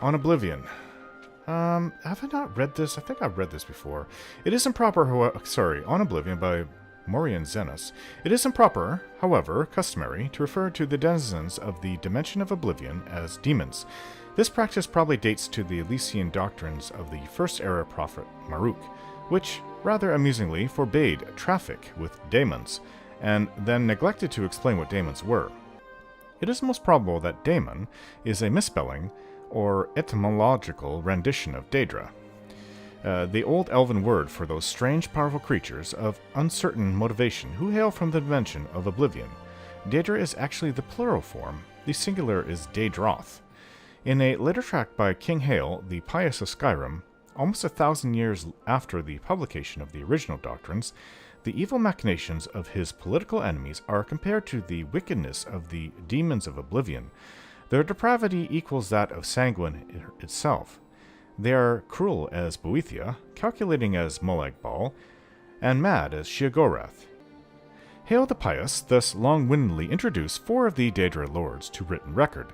On Oblivion. Have I not read this? I think I've read this before. It is improper, On Oblivion by Morian Zenos. It is improper, however, customary to refer to the denizens of the Dimension of Oblivion as demons. This practice probably dates to the Elysian doctrines of the First Era prophet Maruk, which, rather amusingly, forbade traffic with daemons, and then neglected to explain what daemons were. It is most probable that daemon is a misspelling or etymological rendition of Daedra, the old elven word for those strange, powerful creatures of uncertain motivation who hail from the dimension of Oblivion. Daedra is actually the plural form. The singular is Daedroth. In a later tract by King Hale, the Pious of Skyrim, almost 1,000 years after the publication of the original doctrines, the evil machinations of his political enemies are compared to the wickedness of the demons of Oblivion. Their depravity equals that of Sanguine itself. They are cruel as Boethia, calculating as Molag Bal, and mad as Sheogorath. Hale the Pious thus long-windedly introduced 4 of the Daedra lords to written record,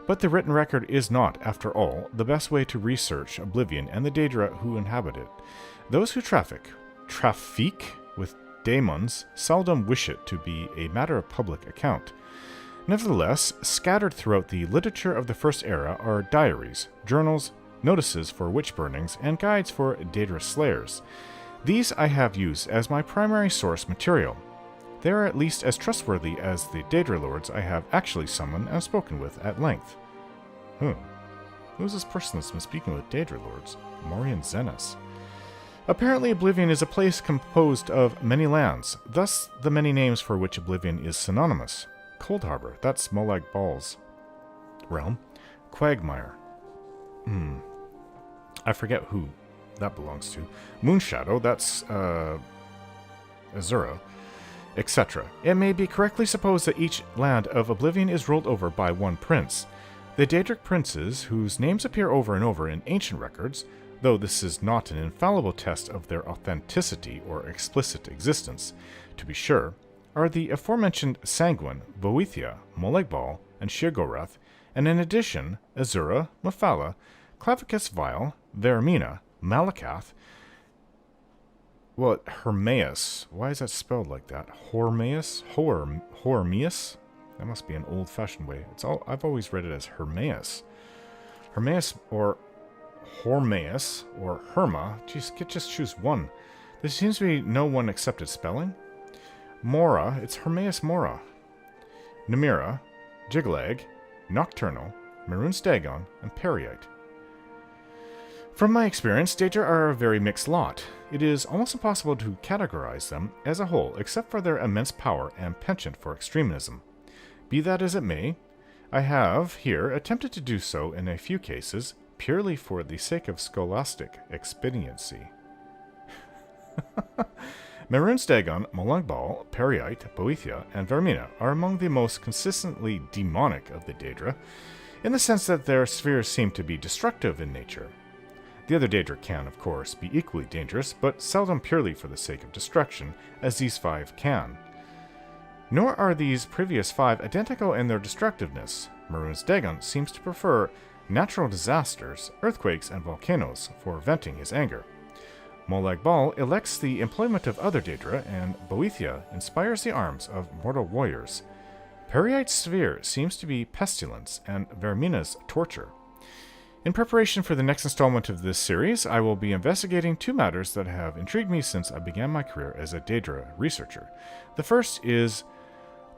but the written record is not, after all, the best way to research Oblivion and the Daedra who inhabit it. Those who traffic with daemons seldom wish it to be a matter of public account. Nevertheless, scattered throughout the literature of the First Era are diaries, journals, notices for witch burnings, and guides for Daedra slayers. These I have used as my primary source material. They are at least as trustworthy as the Daedra lords I have actually summoned and spoken with at length. Who's this person that's been speaking with Daedra lords? Morian Zenos. Apparently Oblivion is a place composed of many lands, thus the many names for which Oblivion is synonymous. Cold Harbor, that's Molag Bal's realm. Quagmire. I forget who that belongs to. Moonshadow, that's Azura, etc. It may be correctly supposed that each land of Oblivion is ruled over by one prince. The Daedric princes, whose names appear over and over in ancient records, though this is not an infallible test of their authenticity or explicit existence, to be sure, are the aforementioned Sanguine, Boethia, Molag Bal, and Sheogorath, and in addition, Azura, Mephala, Clavicus Vile, Vaermina, Malakath, Hermaeus. Why is that spelled like that? Hormaeus? Hormeus? That must be an old-fashioned way. I've always read it as Hermaeus. Hermaeus or Hormaeus or Herma. Just choose one. There seems to be no one accepted spelling. Mora, it's Hermaeus Mora. Namira, Jiglag, Nocturnal, Maroon's Dagon, and Periite. From my experience, Daedra are a very mixed lot. It is almost impossible to categorize them as a whole, except for their immense power and penchant for extremism. Be that as it may, I have here attempted to do so in a few cases, purely for the sake of scholastic expediency. Maroon's Dagon, Molag Bal, Periite, Boethia, and Vaermina are among the most consistently demonic of the Daedra, in the sense that their spheres seem to be destructive in nature. The other Daedra can, of course, be equally dangerous, but seldom purely for the sake of destruction, as these 5 can. Nor are these previous 5 identical in their destructiveness. Maroon's Dagon seems to prefer natural disasters, earthquakes, and volcanoes for venting his anger. Molag Bal elects the employment of other Daedra, and Boethia inspires the arms of mortal warriors. Periite's sphere seems to be pestilence, and Vaermina's torture. In preparation for the next installment of this series, I will be investigating 2 matters that have intrigued me since I began my career as a Daedra researcher. The first is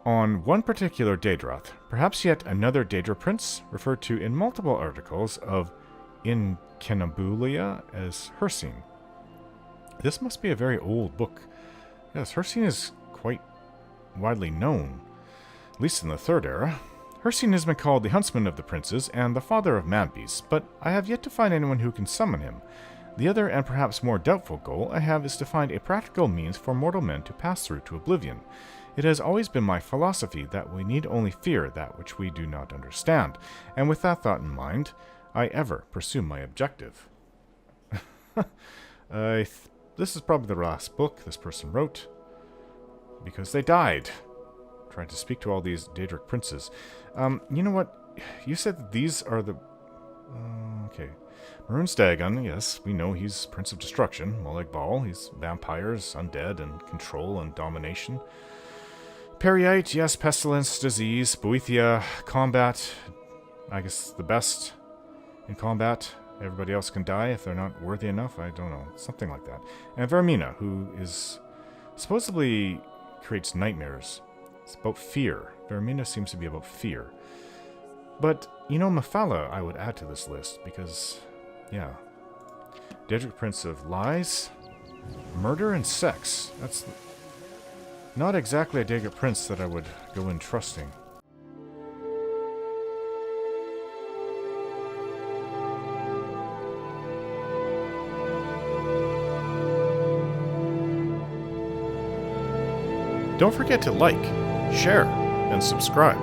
on one particular Daedroth, perhaps yet another Daedra prince, referred to in multiple articles of Inkennabulia as Hircine. This must be a very old book. Yes, Hircine is quite widely known, at least in the Third Era. Hircine has been called the huntsman of the princes and the father of madbeasts, but I have yet to find anyone who can summon him. The other and perhaps more doubtful goal I have is to find a practical means for mortal men to pass through to Oblivion. It has always been my philosophy that we need only fear that which we do not understand, and with that thought in mind, I ever pursue my objective. This is probably the last book this person wrote, because they died trying to speak to all these Daedric princes. You know what? You said that these are the Okay. Maroon Stagon, yes, we know he's Prince of Destruction. Molag Bal, he's vampires, undead, and control and domination. Periite, yes, pestilence, disease, Boethia, combat. I guess the best in combat. Everybody else can die if they're not worthy enough. I don't know. Something like that. And Vermina, who is supposedly creates nightmares. It's about fear. Vermina seems to be about fear. But, you know, Mephala I would add to this list because, yeah. Daedric Prince of Lies, Murder, and Sex. That's not exactly a Daedric Prince that I would go in trusting. Don't forget to like, share, and subscribe.